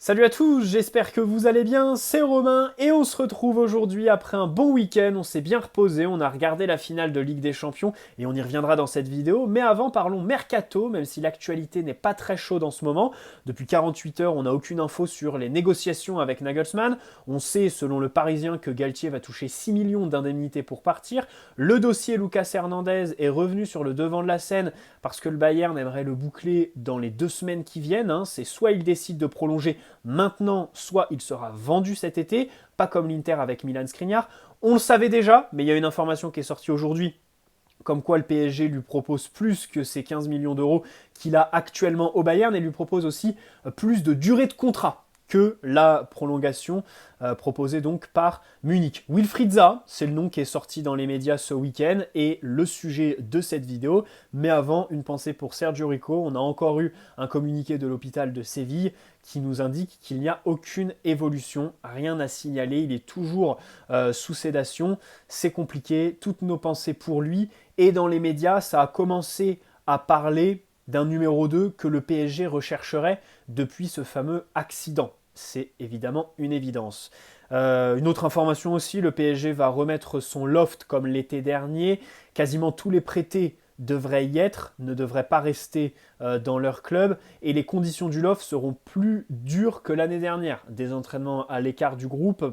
Salut à tous, j'espère que vous allez bien, c'est Romain et on se retrouve aujourd'hui après un bon week-end, on s'est bien reposé, on a regardé la finale de Ligue des Champions et on y reviendra dans cette vidéo, mais avant parlons mercato, même si l'actualité n'est pas très chaude en ce moment. Depuis 48 heures, on n'a aucune info sur les négociations avec Nagelsmann, on sait selon le Parisien que Galtier va toucher 6 millions d'indemnités pour partir, le dossier Lucas Hernandez est revenu sur le devant de la scène parce que le Bayern aimerait le boucler dans les 2 semaines qui viennent, c'est soit il décide de prolonger maintenant, soit il sera vendu cet été, pas comme l'Inter avec Milan Skriniar. On le savait déjà, mais il y a une information qui est sortie aujourd'hui, comme quoi le PSG lui propose plus que ces 15 millions d'euros qu'il a actuellement au Bayern et lui propose aussi plus de durée de contrat que la prolongation proposée donc par Munich. Wilfried Zaha, c'est le nom qui est sorti dans les médias ce week-end et le sujet de cette vidéo. Mais avant, une pensée pour Sergio Rico. On a encore eu un communiqué de l'hôpital de Séville qui nous indique qu'il n'y a aucune évolution, rien à signaler. Il est toujours sous sédation. C'est compliqué. Toutes nos pensées pour lui. Et dans les médias, ça a commencé à parler d'un numéro 2 que le PSG rechercherait depuis ce fameux accident. C'est évidemment une évidence. Une autre information aussi, le PSG va remettre son loft comme l'été dernier. Quasiment tous les prêtés devraient y être, ne devraient pas rester dans leur club. Et les conditions du loft seront plus dures que l'année dernière. Des entraînements à l'écart du groupe,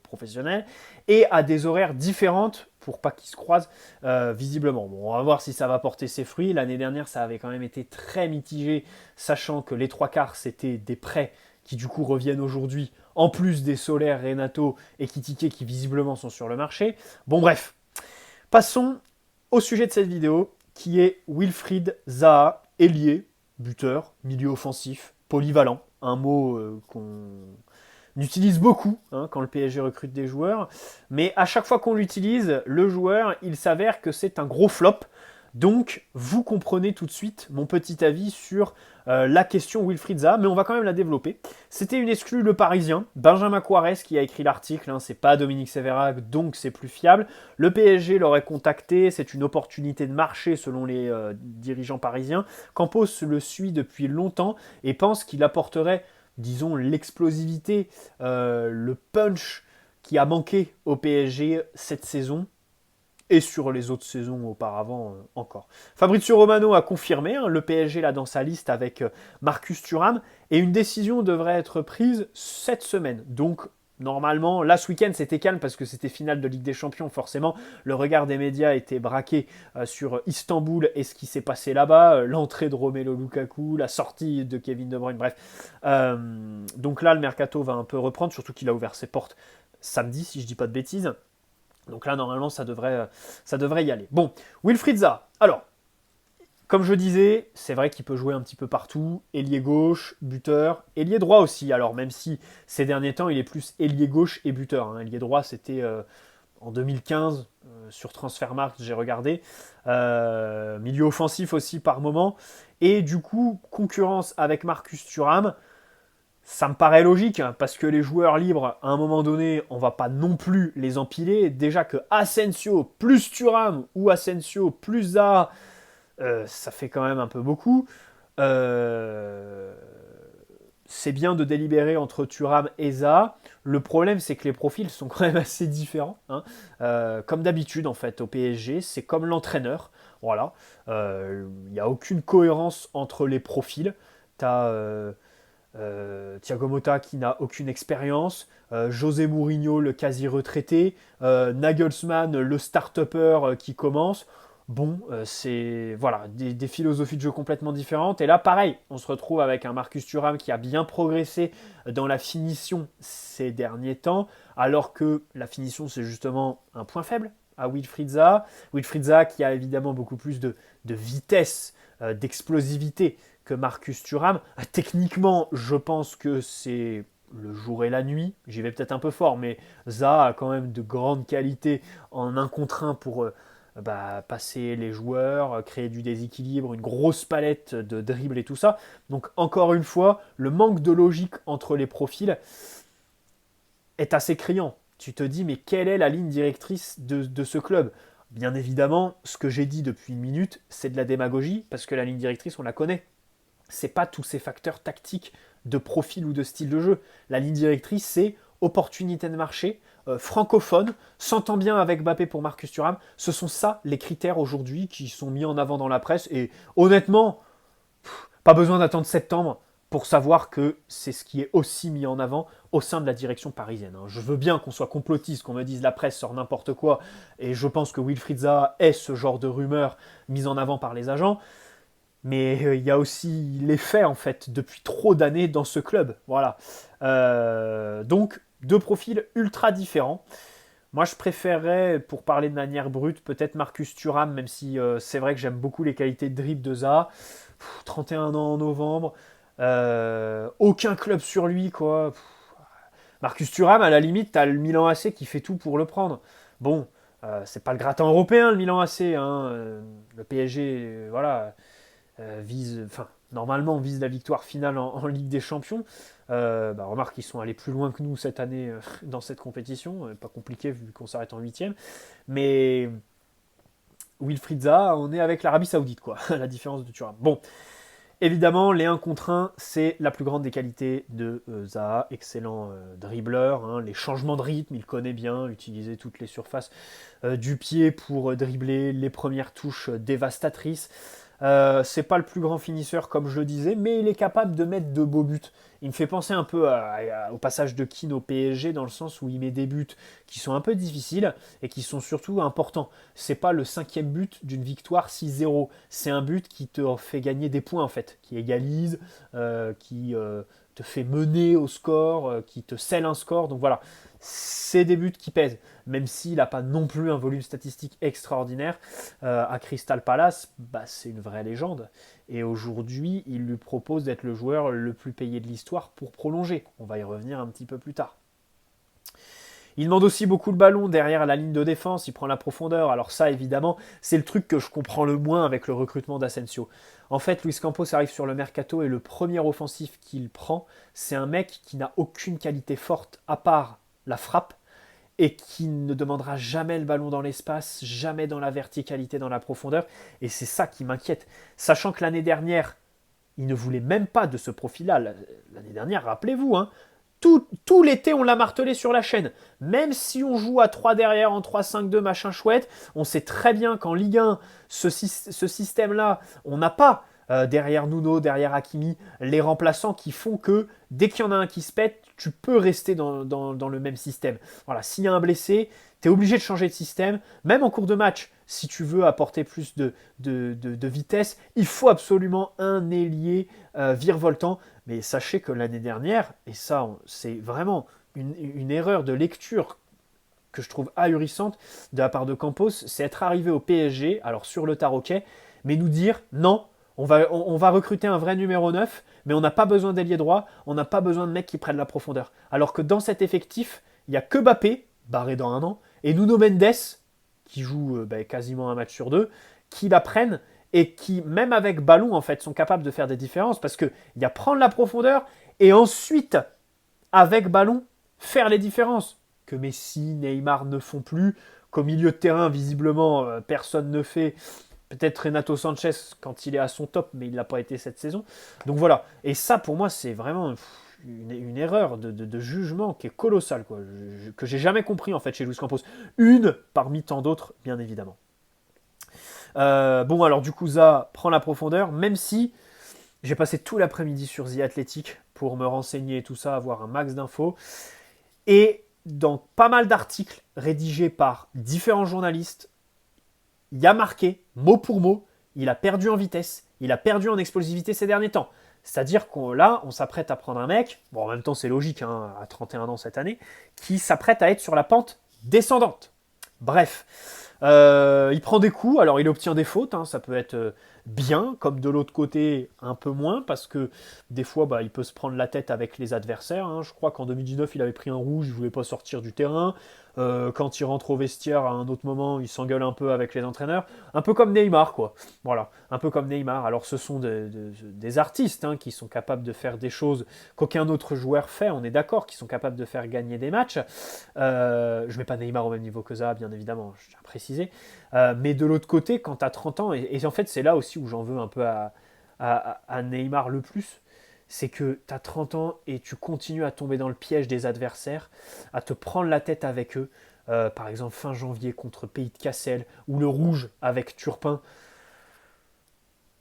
professionnel et à des horaires différentes pour pas qu'ils se croisent visiblement. Bon, on va voir si ça va porter ses fruits. L'année dernière, ça avait quand même été très mitigé, sachant que les 3 quarts, c'était des prêts qui du coup reviennent aujourd'hui, en plus des Solaire, Renato et Kitike qui visiblement sont sur le marché. Bon bref, passons au sujet de cette vidéo, qui est Wilfried Zaha, ailier, buteur, milieu offensif, polyvalent, un mot qu'on utilise beaucoup quand le PSG recrute des joueurs, mais à chaque fois qu'on l'utilise, le joueur, il s'avère que c'est un gros flop. Donc, vous comprenez tout de suite mon petit avis sur la question Wilfried Zaha, mais on va quand même la développer. C'était une exclue Le Parisien, Benjamin Quarès qui a écrit l'article, c'est pas Dominique Sévérac, donc c'est plus fiable. Le PSG l'aurait contacté, c'est une opportunité de marché selon les dirigeants parisiens. Campos le suit depuis longtemps et pense qu'il apporterait, disons, l'explosivité, le punch qui a manqué au PSG cette saison et sur les autres saisons auparavant encore. Fabrizio Romano a confirmé, le PSG là dans sa liste avec Marcus Thuram, et une décision devrait être prise cette semaine. Donc normalement, là ce week-end c'était calme parce que c'était finale de Ligue des Champions, forcément le regard des médias était braqué sur Istanbul et ce qui s'est passé là-bas, l'entrée de Romelu Lukaku, la sortie de Kevin De Bruyne, bref. Donc là le mercato va un peu reprendre, surtout qu'il a ouvert ses portes samedi si je dis pas de bêtises. Donc là, normalement, ça devrait y aller. Bon, Wilfried Zaha. Alors, comme je disais, c'est vrai qu'il peut jouer un petit peu partout. Ailier gauche, buteur. Ailier droit aussi. Alors, même si ces derniers temps, il est plus ailier gauche et buteur. Ailier droit, c'était en 2015, sur Transfermarkt, j'ai regardé. Milieu offensif aussi par moment. Et du coup, concurrence avec Marcus Thuram. Ça me paraît logique, parce que les joueurs libres, à un moment donné, on va pas non plus les empiler. Déjà que Asensio plus Thuram ou Asensio plus Zaha, ça fait quand même un peu beaucoup. Euh, c'est bien de délibérer entre Thuram et Zaha. Le problème, c'est que les profils sont quand même assez différents. Comme d'habitude, en fait, au PSG, c'est comme l'entraîneur. Voilà. Il n'y a aucune cohérence entre les profils. T'as Thiago Motta qui n'a aucune expérience, José Mourinho le quasi retraité, Nagelsmann le start-upper qui commence. Bon, c'est voilà, des philosophies de jeu complètement différentes. Et là, pareil, on se retrouve avec un Marcus Thuram qui a bien progressé dans la finition ces derniers temps, alors que la finition, c'est justement un point faible à Wilfried Zaha. Wilfried Zaha qui a évidemment beaucoup plus de vitesse, d'explosivité que Marcus Thuram. Techniquement, je pense que c'est le jour et la nuit. J'y vais peut-être un peu fort, mais Zaha a quand même de grandes qualités en 1 contre 1 pour passer les joueurs, créer du déséquilibre, une grosse palette de dribbles et tout ça. Donc encore une fois, le manque de logique entre les profils est assez criant. Tu te dis, mais quelle est la ligne directrice de ce club? Bien évidemment, ce que j'ai dit depuis une minute, c'est de la démagogie, parce que la ligne directrice, on la connaît. c'est pas tous ces facteurs tactiques de profil ou de style de jeu. La ligne directrice, c'est opportunité de marché, francophone, s'entend bien avec Mbappé pour Marcus Thuram. Ce sont ça les critères aujourd'hui qui sont mis en avant dans la presse. Et honnêtement, pas besoin d'attendre septembre pour savoir que c'est ce qui est aussi mis en avant au sein de la direction parisienne. Je veux bien qu'on soit complotiste, qu'on me dise la presse sort n'importe quoi, et je pense que Wilfried Zaha est ce genre de rumeur mise en avant par les agents, mais il y a aussi les faits en fait depuis trop d'années dans ce club. Voilà. Donc deux profils ultra différents. Moi, je préférerais, pour parler de manière brute, peut-être Marcus Thuram, même si c'est vrai que j'aime beaucoup les qualités de dribble de Zaha. 31 ans en novembre, aucun club sur lui, quoi. Marcus Thuram, à la limite, t'as le Milan AC qui fait tout pour le prendre. Bon, c'est pas le gratin européen, le Milan AC. Hein. Le PSG, voilà, vise, enfin, normalement, vise la victoire finale en Ligue des Champions. Remarque, ils sont allés plus loin que nous cette année dans cette compétition. Pas compliqué vu qu'on s'arrête en huitième. Mais Wilfried Zaha, on est avec l'Arabie Saoudite, quoi, à la différence de Thuram. Bon, évidemment, les 1 contre 1, c'est la plus grande des qualités de Zaha, excellent dribbleur, hein, les changements de rythme, il connaît bien, utiliser toutes les surfaces du pied pour dribbler, les premières touches dévastatrices. C'est pas le plus grand finisseur comme je le disais, mais il est capable de mettre de beaux buts. Il me fait penser un peu au passage de Keane au PSG dans le sens où il met des buts qui sont un peu difficiles et qui sont surtout importants. C'est pas le 5e but d'une victoire 6-0, c'est un but qui te fait gagner des points en fait, qui égalise, qui te fait mener au score, qui te scelle un score. Donc voilà, c'est des buts qui pèsent, même s'il n'a pas non plus un volume statistique extraordinaire. À Crystal Palace, c'est une vraie légende. Et aujourd'hui, il lui propose d'être le joueur le plus payé de l'histoire pour prolonger. On va y revenir un petit peu plus tard. Il demande aussi beaucoup le ballon derrière la ligne de défense, il prend la profondeur. Alors ça, évidemment, c'est le truc que je comprends le moins avec le recrutement d'Asensio. En fait, Luis Campos arrive sur le mercato et le premier offensif qu'il prend, c'est un mec qui n'a aucune qualité forte à part la frappe et qui ne demandera jamais le ballon dans l'espace, jamais dans la verticalité, dans la profondeur. Et c'est ça qui m'inquiète. Sachant que l'année dernière, il ne voulait même pas de ce profil-là. L'année dernière, rappelez-vous, hein, tout l'été, on l'a martelé sur la chaîne. Même si on joue à 3 derrière, en 3-5-2, machin chouette, on sait très bien qu'en Ligue 1, ce système-là, on n'a pas derrière Nuno, derrière Hakimi, les remplaçants qui font que dès qu'il y en a un qui se pète, tu peux rester dans le même système. Voilà, s'il y a un blessé, tu es obligé de changer de système. Même en cours de match, si tu veux apporter plus de vitesse, il faut absolument un ailier virevoltant. Mais sachez que l'année dernière, et ça c'est vraiment une erreur de lecture que je trouve ahurissante de la part de Campos, c'est être arrivé au PSG, alors sur le tard ok, mais nous dire non, on va recruter un vrai numéro 9, mais on n'a pas besoin d'ailier droit, on n'a pas besoin de mecs qui prennent la profondeur. Alors que dans cet effectif, il n'y a que Mbappé, barré dans un an, et Nuno Mendes, qui joue quasiment un match sur deux, qui la prennent et qui, même avec ballon, en fait, sont capables de faire des différences parce qu'il y a prendre la profondeur et ensuite, avec ballon, faire les différences que Messi, Neymar ne font plus, qu'au milieu de terrain, visiblement, personne ne fait. Peut-être Renato Sanchez quand il est à son top, mais il ne l'a pas été cette saison. Donc voilà. Et ça, pour moi, c'est vraiment une erreur de jugement qui est colossale, quoi, que j'ai jamais compris en fait chez Luis Campos. Une parmi tant d'autres, bien évidemment. Alors du coup, Zaha prend la profondeur, même si j'ai passé tout l'après-midi sur The Athletic pour me renseigner et tout ça, avoir un max d'infos. Et dans pas mal d'articles rédigés par différents journalistes, il y a marqué, mot pour mot, il a perdu en vitesse, il a perdu en explosivité ces derniers temps. C'est-à-dire qu'on là, on s'apprête à prendre un mec, bon en même temps c'est logique, hein, à 31 ans cette année, qui s'apprête à être sur la pente descendante. Bref, il prend des coups, alors il obtient des fautes, hein, ça peut être bien, comme de l'autre côté un peu moins, parce que des fois il peut se prendre la tête avec les adversaires. Hein. Je crois qu'en 2019 il avait pris un rouge, il ne voulait pas sortir du terrain. Quand il rentre au vestiaire à un autre moment, il s'engueule un peu avec les entraîneurs. Un peu comme Neymar, quoi. Voilà, un peu comme Neymar. Alors ce sont des artistes hein, qui sont capables de faire des choses qu'aucun autre joueur fait, on est d'accord, qui sont capables de faire gagner des matchs. Je ne mets pas Neymar au même niveau que ça, bien évidemment, je tiens à préciser. Mais de l'autre côté, quand tu as 30 ans, et en fait c'est là aussi où j'en veux un peu à Neymar le plus, c'est que tu as 30 ans et tu continues à tomber dans le piège des adversaires, à te prendre la tête avec eux. Par exemple, fin janvier contre Pays de Cassel, ou le rouge avec Turpin.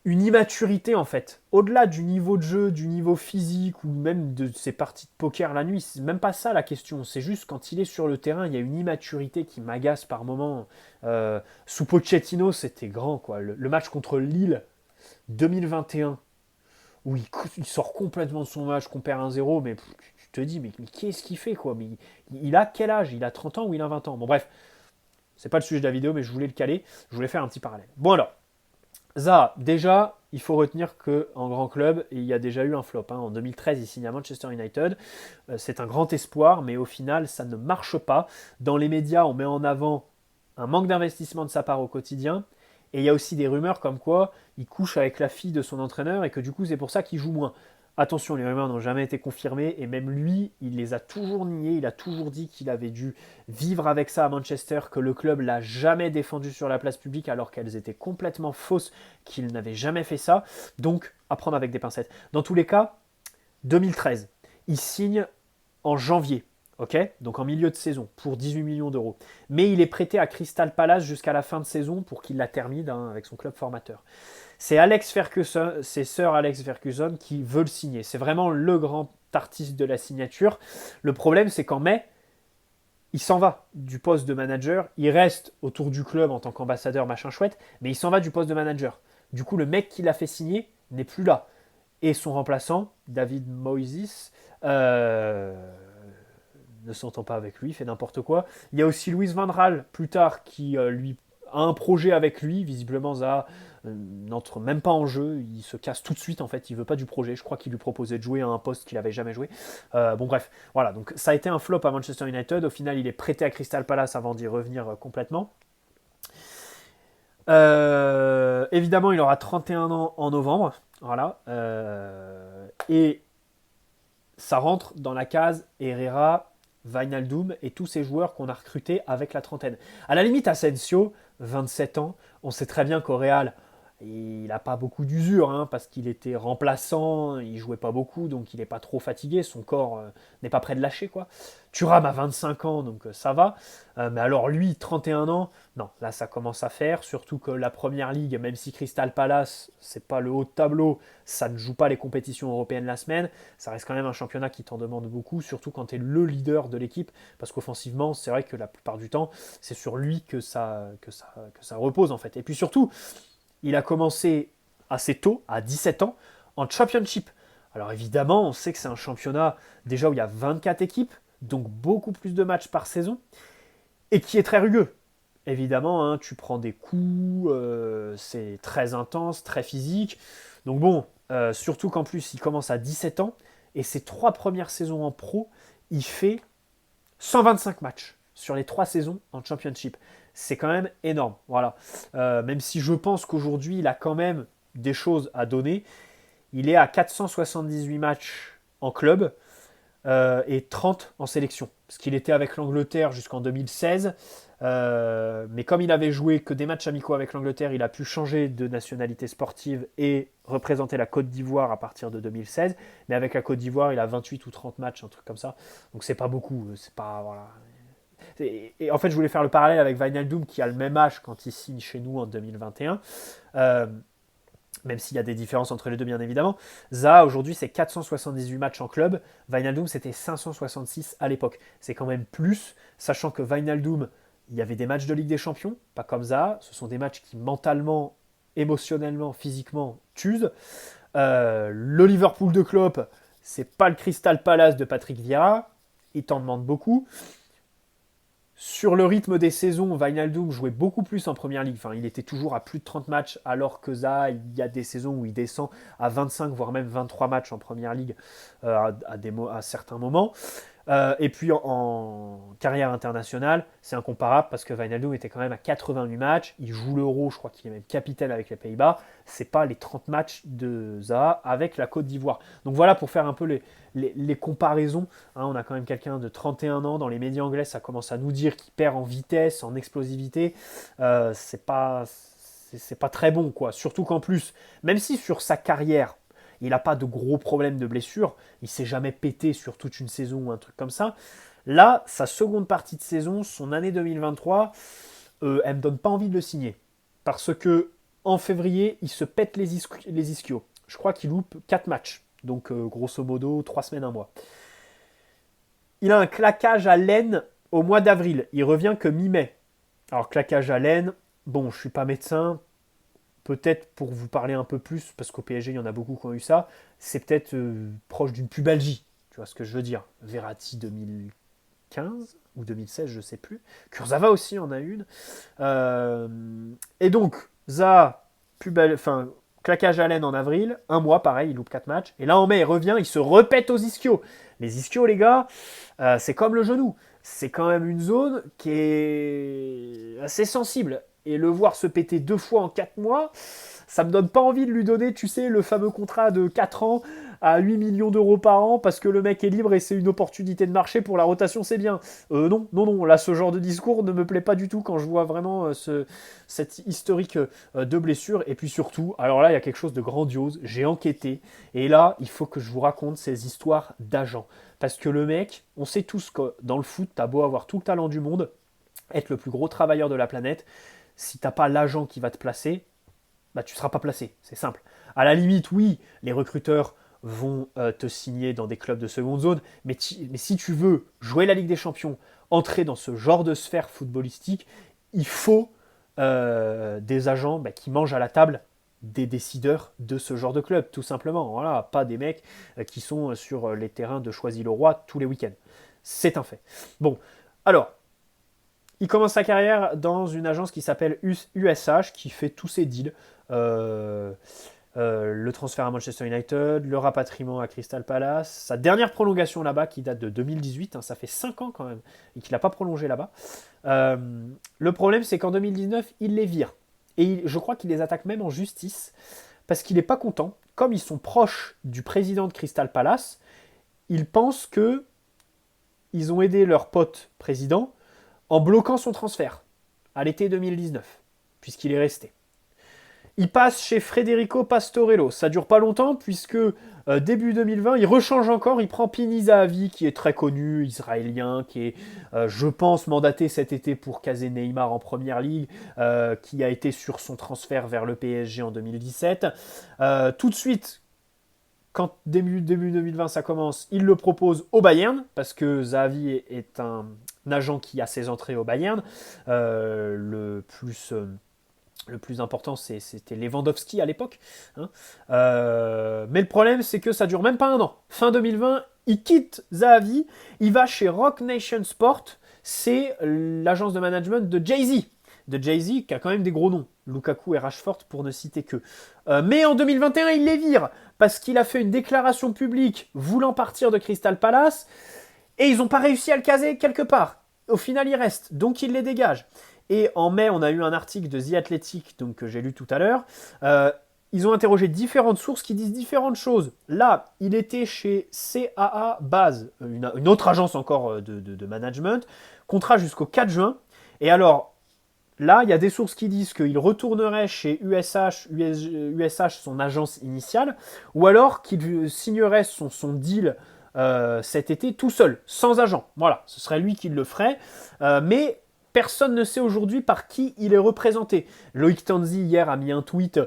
Une immaturité en fait. Au-delà du niveau de jeu, du niveau physique ou même de ses parties de poker la nuit, c'est même pas ça la question. C'est juste quand il est sur le terrain, il y a une immaturité qui m'agace par moments. Sous Pochettino, c'était grand quoi. Le match contre Lille 2021, où il sort complètement de son match, qu'on perd 1-0, mais tu te dis, mais qu'est-ce qu'il fait quoi, mais il a quel âge? Il a 30 ans ou il a 20 ans? Bon bref, c'est pas le sujet de la vidéo, mais je voulais le caler, je voulais faire un petit parallèle. Bon alors, Zaha, déjà, il faut retenir qu'en grand club, il y a déjà eu un flop. En 2013, il signe à Manchester United. C'est un grand espoir, mais au final, ça ne marche pas. Dans les médias, on met en avant un manque d'investissement de sa part au quotidien. Et il y a aussi des rumeurs comme quoi il couche avec la fille de son entraîneur et que du coup, c'est pour ça qu'il joue moins. Attention, les rumeurs n'ont jamais été confirmées et même lui, il les a toujours niées. Il a toujours dit qu'il avait dû vivre avec ça à Manchester, que le club l'a jamais défendu sur la place publique alors qu'elles étaient complètement fausses, qu'il n'avait jamais fait ça. Donc, à prendre avec des pincettes. Dans tous les cas, 2013, il signe en janvier. Ok, donc en milieu de saison pour 18 millions d'euros. Mais il est prêté à Crystal Palace jusqu'à la fin de saison pour qu'il la termine avec son club formateur. C'est Alex Ferguson, c'est Sir Alex Ferguson qui veut le signer. C'est vraiment le grand artiste de la signature. Le problème, c'est qu'en mai, il s'en va du poste de manager. Il reste autour du club en tant qu'ambassadeur, machin chouette, mais il s'en va du poste de manager. Du coup, le mec qui l'a fait signer n'est plus là. Et son remplaçant, David Moyes, ne s'entend pas avec lui, fait n'importe quoi. Il y a aussi Louis Van Gaal, plus tard, qui lui a un projet avec lui. Visiblement, Zaha n'entre même pas en jeu. Il se casse tout de suite, en fait. Il veut pas du projet. Je crois qu'il lui proposait de jouer à un poste qu'il avait jamais joué. Bon, bref. Voilà. Donc, ça a été un flop à Manchester United. Au final, il est prêté à Crystal Palace avant d'y revenir complètement. Évidemment, il aura 31 ans en novembre. Voilà. Et ça rentre dans la case Herrera, Wijnaldum et tous ces joueurs qu'on a recrutés avec la trentaine. À la limite, Asensio, 27 ans, on sait très bien qu'au Real, il n'a pas beaucoup d'usure, parce qu'il était remplaçant, il jouait pas beaucoup, donc il n'est pas trop fatigué, son corps n'est pas prêt de lâcher, quoi. Thuram a 25 ans, donc ça va. Mais alors lui, 31 ans, non, là ça commence à faire, surtout que la Première Ligue, même si Crystal Palace, c'est pas le haut de tableau, ça ne joue pas les compétitions européennes la semaine, ça reste quand même un championnat qui t'en demande beaucoup, surtout quand tu es le leader de l'équipe, parce qu'offensivement, c'est vrai que la plupart du temps, c'est sur lui que ça repose en fait. Et puis surtout, il a commencé assez tôt, à 17 ans, en Championship. Alors évidemment, on sait que c'est un championnat déjà où il y a 24 équipes, donc beaucoup plus de matchs par saison, et qui est très rugueux. Évidemment, tu prends des coups, c'est très intense, très physique. Donc bon, surtout qu'en plus, il commence à 17 ans, et ses 3 premières saisons en pro, il fait 125 matchs sur les 3 saisons en Championship. C'est quand même énorme. Voilà. Même si je pense qu'aujourd'hui, il a quand même des choses à donner. Il est à 478 matchs en club et 30 en sélection. Parce qu'il était avec l'Angleterre jusqu'en 2016. Mais comme il avait joué que des matchs amicaux avec l'Angleterre, il a pu changer de nationalité sportive et représenter la Côte d'Ivoire à partir de 2016. Mais avec la Côte d'Ivoire, il a 28 ou 30 matchs, un truc comme ça. Donc c'est pas beaucoup. C'est pas, voilà. Et en fait, je voulais faire le parallèle avec Wijnaldum qui a le même âge quand il signe chez nous en 2021. Même s'il y a des différences entre les deux, bien évidemment. Zaha, aujourd'hui, c'est 478 matchs en club. Wijnaldum, c'était 566 à l'époque. C'est quand même plus, sachant que Wijnaldum, il y avait des matchs de Ligue des Champions, pas comme Zaha. Ce sont des matchs qui, mentalement, émotionnellement, physiquement, t'usent. Le Liverpool de Klopp, c'est pas le Crystal Palace de Patrick Vieira. Il t'en demande beaucoup. Sur le rythme des saisons, Wijnaldum jouait beaucoup plus en première ligue. Enfin, il était toujours à plus de 30 matchs, alors que Zaha, il y a des saisons où il descend à 25, voire même 23 matchs en première ligue à certains moments. Et puis en carrière internationale, c'est incomparable parce que Wijnaldum était quand même à 88 matchs. Il joue l'Euro, je crois qu'il est même capitaine avec les Pays-Bas. C'est pas les 30 matchs de Zaha avec la Côte d'Ivoire. Donc voilà pour faire un peu les comparaisons. On a quand même quelqu'un de 31 ans. Dans les médias anglais, ça commence à nous dire qu'il perd en vitesse, en explosivité. C'est c'est pas très bon, quoi. Surtout qu'en plus, même si sur sa carrière, il n'a pas de gros problèmes de blessure, il s'est jamais pété sur toute une saison ou un truc comme ça. Là, sa seconde partie de saison, son année 2023, elle me donne pas envie de le signer. Parce que en février, il se pète les ischios. Je crois qu'il loupe 4 matchs. Donc, grosso modo, 3 semaines, un mois. Il a un claquage à l'aine au mois d'avril. Il revient que mi-mai. Alors, claquage à l'aine, bon, je suis pas médecin. Peut-être pour vous parler un peu plus, parce qu'au PSG, il y en a beaucoup qui ont eu ça, c'est peut-être proche d'une pubalgie. Tu vois ce que je veux dire? Verratti 2015 ou 2016, je sais plus. Kurzawa aussi en a une. Et donc, enfin, claquage à l'aine en avril, un mois, pareil, il loupe 4 matchs. Et là, en mai, il revient, il se repète aux ischios. Les ischios, les gars, c'est comme le genou. C'est quand même une zone qui est assez sensible. Et le voir se péter 2 fois en 4 mois, ça me donne pas envie de lui donner, tu sais, le fameux contrat de 4 ans à 8 millions d'euros par an parce que le mec est libre et c'est une opportunité de marché pour la rotation, c'est bien. Non, non, non, là, ce genre de discours ne me plaît pas du tout quand je vois vraiment cette historique de blessure. Et puis surtout, alors là, il y a quelque chose de grandiose, j'ai enquêté, et là, il faut que je vous raconte ces histoires d'agents. Parce que le mec, on sait tous que dans le foot, t'as beau avoir tout le talent du monde, être le plus gros travailleur de la planète, si t'as pas l'agent qui va te placer, bah tu seras pas placé, c'est simple. À la limite, oui, les recruteurs vont te signer dans des clubs de seconde zone, mais si tu veux jouer la Ligue des Champions, entrer dans ce genre de sphère footballistique, il faut des agents qui mangent à la table des décideurs de ce genre de club, tout simplement. Voilà, pas des mecs qui sont sur les terrains de Choisy-le-Roi tous les week-ends. C'est un fait. Bon, alors, il commence sa carrière dans une agence qui s'appelle USH, qui fait tous ses deals. Euh, le transfert à Manchester United, le rapatriement à Crystal Palace, sa dernière prolongation là-bas qui date de 2018, hein, ça fait 5 ans quand même, et qu'il n'a pas prolongé là-bas. Le problème, c'est qu'en 2019, il les vire. Et je crois qu'il les attaque même en justice, parce qu'il n'est pas content. Comme ils sont proches du président de Crystal Palace, ils pensent que ils ont aidé leur pote président en bloquant son transfert à l'été 2019, puisqu'il est resté. Il passe chez Federico Pastorello. Ça dure pas longtemps, puisque début 2020, il rechange encore. Il prend Pini Zahavi, qui est très connu, israélien, qui est, je pense, mandaté cet été pour caser Neymar en première ligue, qui a été sur son transfert vers le PSG en 2017. Tout de suite, quand début 2020 ça commence, il le propose au Bayern, parce que Zahavi est un agent qui a ses entrées au Bayern. Le plus important, c'était Lewandowski à l'époque. Hein. Mais le problème, c'est que ça dure même pas un an. Fin 2020, il quitte Zahavi, il va chez Rock Nation Sport, c'est l'agence de management de Jay-Z. De Jay-Z, qui a quand même des gros noms. Lukaku et Rashford, pour ne citer que. Mais en 2021, il les vire, parce qu'il a fait une déclaration publique voulant partir de Crystal Palace, et ils n'ont pas réussi à le caser quelque part. Au final, il reste, donc il les dégage. Et en mai, on a eu un article de The Athletic, donc, que j'ai lu tout à l'heure. Ils ont interrogé différentes sources qui disent différentes choses. Là, il était chez CAA Base, une autre agence encore de management, contrat jusqu'au 4 juin. Et alors, là, il y a des sources qui disent qu'il retournerait chez USH, son agence initiale, ou alors qu'il signerait son deal cet été tout seul, sans agent. Voilà, ce serait lui qui le ferait. Mais personne ne sait aujourd'hui par qui il est représenté. Loïc Tanzi, hier, a mis un tweet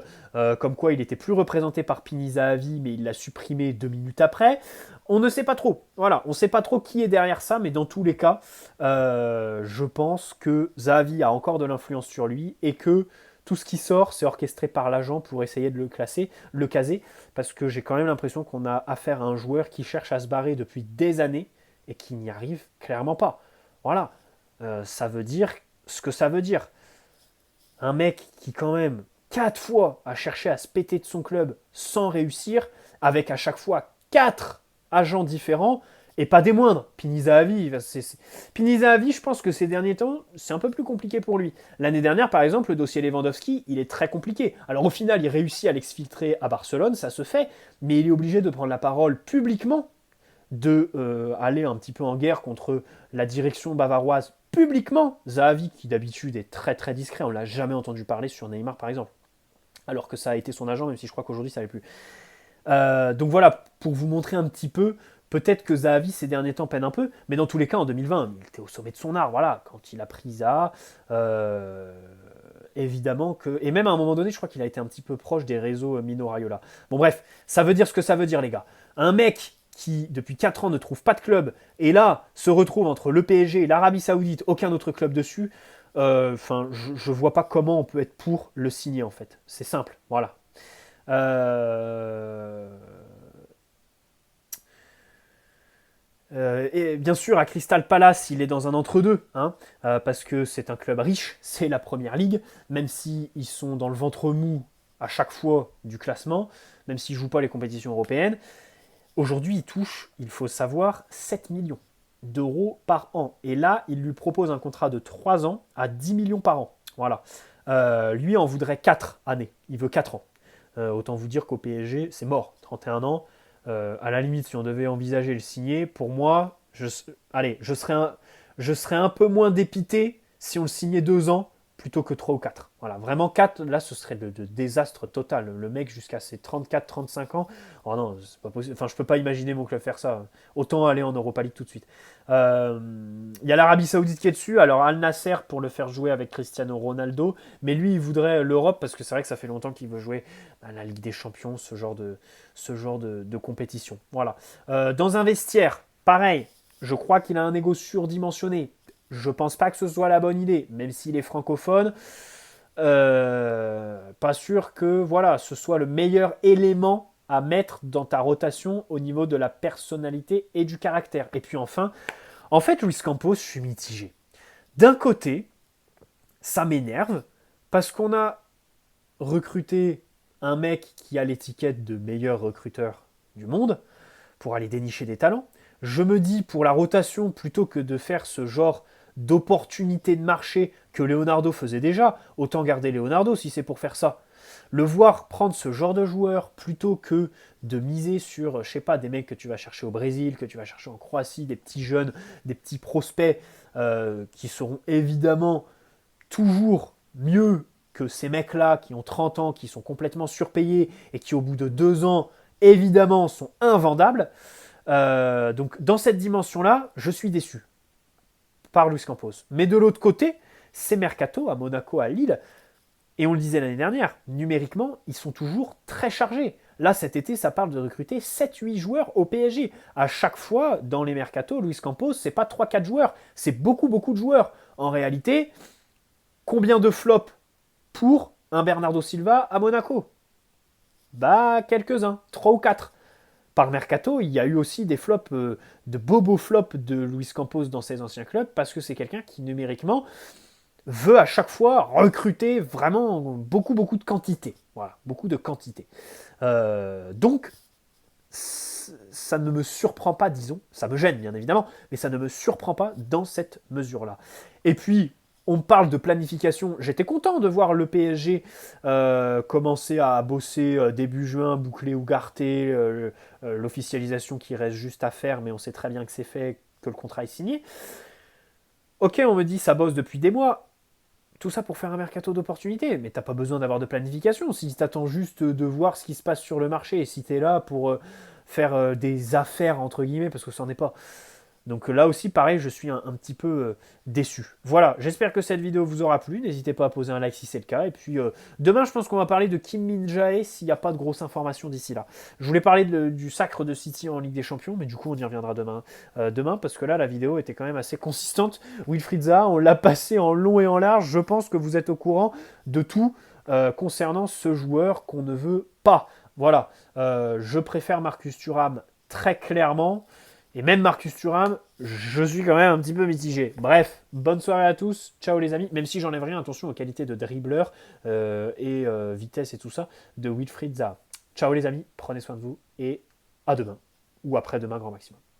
comme quoi il était plus représenté par Pini Zahavi, mais il l'a supprimé 2 minutes après. On ne sait pas trop. Voilà, on ne sait pas trop qui est derrière ça, mais dans tous les cas, je pense que Zahavi a encore de l'influence sur lui et que tout ce qui sort, c'est orchestré par l'agent pour essayer de le caser, parce que j'ai quand même l'impression qu'on a affaire à un joueur qui cherche à se barrer depuis des années et qui n'y arrive clairement pas. Voilà, ça veut dire ce que ça veut dire. Un mec qui quand même 4 fois a cherché à se péter de son club sans réussir, avec à chaque fois 4 agents différents, et pas des moindres. Pini Zahavi, je pense que ces derniers temps, c'est un peu plus compliqué pour lui. L'année dernière, par exemple, le dossier Lewandowski, il est très compliqué. Alors au final, il réussit à l'exfiltrer à Barcelone, ça se fait, mais il est obligé de prendre la parole publiquement, de aller un petit peu en guerre contre la direction bavaroise publiquement. Zahavi, qui d'habitude est très très discret, on l'a jamais entendu parler sur Neymar par exemple. alors que ça a été son agent, même si je crois qu'aujourd'hui ça ne l'est plus. Donc voilà, pour vous montrer un petit peu, peut-être que Zahavi ces derniers temps peine un peu, mais dans tous les cas en 2020, il était au sommet de son art, voilà, quand il a pris Zaha, évidemment que... Et même à un moment donné, je crois qu'il a été un petit peu proche des réseaux Mino Raiola. Bon bref, ça veut dire ce que ça veut dire les gars. Un mec qui, depuis 4 ans, ne trouve pas de club, et là, se retrouve entre le PSG et l'Arabie Saoudite, aucun autre club dessus, je vois pas comment on peut être pour le signer en fait. C'est simple, voilà. Euh, et bien sûr, à Crystal Palace, il est dans un entre-deux, hein, parce que c'est un club riche, c'est la première ligue, même s'ils sont dans le ventre mou à chaque fois du classement, même s'ils ne jouent pas les compétitions européennes. Aujourd'hui, il touche, il faut savoir, 7 millions d'euros par an. Et là, il lui propose un contrat de 3 ans à 10 millions par an. Voilà. Lui en voudrait 4 années. Il veut 4 ans. Autant vous dire qu'au PSG, c'est mort. 31 ans. À la limite, si on devait envisager le signer, pour moi, je serais un peu moins dépité si on le signait 2 ans plutôt que 3 ou 4. Voilà, vraiment 4, là, ce serait de désastre total. Le mec, jusqu'à ses 34-35 ans, oh non, c'est pas possible. Enfin, je peux pas imaginer mon club faire ça. Autant aller en Europa League tout de suite. Il y a l'Arabie Saoudite qui est dessus. Alors, Al Nasser pour le faire jouer avec Cristiano Ronaldo. Mais lui, il voudrait l'Europe parce que c'est vrai que ça fait longtemps qu'il veut jouer à la Ligue des Champions, ce genre de compétition. Voilà. Dans un vestiaire, pareil, je crois qu'il a un ego surdimensionné. Je pense pas que ce soit la bonne idée, même s'il est francophone. Pas sûr que voilà, ce soit le meilleur élément à mettre dans ta rotation au niveau de la personnalité et du caractère. Et puis enfin, en fait, Luis Campos, je suis mitigé. D'un côté, ça m'énerve parce qu'on a recruté un mec qui a l'étiquette de meilleur recruteur du monde pour aller dénicher des talents. Je me dis, pour la rotation, plutôt que de faire ce genre d'opportunité de marché que Leonardo faisait déjà, autant garder Leonardo si c'est pour faire ça. Le voir prendre ce genre de joueur plutôt que de miser sur, je sais pas, des mecs que tu vas chercher au Brésil, que tu vas chercher en Croatie, des petits jeunes, des petits prospects qui seront évidemment toujours mieux que ces mecs-là qui ont 30 ans, qui sont complètement surpayés et qui au bout de 2 ans, évidemment, sont invendables. Donc dans cette dimension-là, je suis déçu par Luis Campos. Mais de l'autre côté, ces mercato à Monaco, à Lille, et on le disait l'année dernière, numériquement, ils sont toujours très chargés. Là, cet été, ça parle de recruter 7-8 joueurs au PSG. À chaque fois, dans les mercato, Luis Campos, c'est pas 3-4 joueurs, c'est beaucoup, beaucoup de joueurs. En réalité, combien de flops pour un Bernardo Silva à Monaco? Bah, quelques-uns, 3 ou 4. Par mercato, il y a eu aussi des flops, de bobo flops de Luis Campos dans ses anciens clubs, parce que c'est quelqu'un qui, numériquement, veut à chaque fois recruter vraiment beaucoup, beaucoup de quantité. Voilà, beaucoup de quantité. Donc, ça ne me surprend pas, disons, ça me gêne bien évidemment, mais ça ne me surprend pas dans cette mesure-là. Et puis, on parle de planification. J'étais content de voir le PSG commencer à bosser début juin, boucler Ugarte, l'officialisation qui reste juste à faire, mais on sait très bien que c'est fait, que le contrat est signé. Ok, on me dit ça bosse depuis des mois. Tout ça pour faire un mercato d'opportunité, mais t'as pas besoin d'avoir de planification. Si t'attends juste de voir ce qui se passe sur le marché et si t'es là pour faire des affaires entre guillemets, parce que ça n'en est pas. Donc là aussi, pareil, je suis un petit peu déçu. Voilà, j'espère que cette vidéo vous aura plu. N'hésitez pas à poser un like si c'est le cas. Et puis demain, je pense qu'on va parler de Kim Min-jae s'il n'y a pas de grosses informations d'ici là. Je voulais parler du sacre de City en Ligue des Champions, mais du coup, on y reviendra demain parce que là, la vidéo était quand même assez consistante. Wilfried Zaha, on l'a passé en long et en large. Je pense que vous êtes au courant de tout concernant ce joueur qu'on ne veut pas. Voilà, je préfère Marcus Thuram très clairement. Et même Marcus Thuram, je suis quand même un petit peu mitigé. Bref, bonne soirée à tous. Ciao les amis. Même si j'enlève rien, attention aux qualités de dribbleur et vitesse et tout ça de Wilfried Zaha. Ciao les amis, prenez soin de vous et à demain. Ou après-demain grand maximum.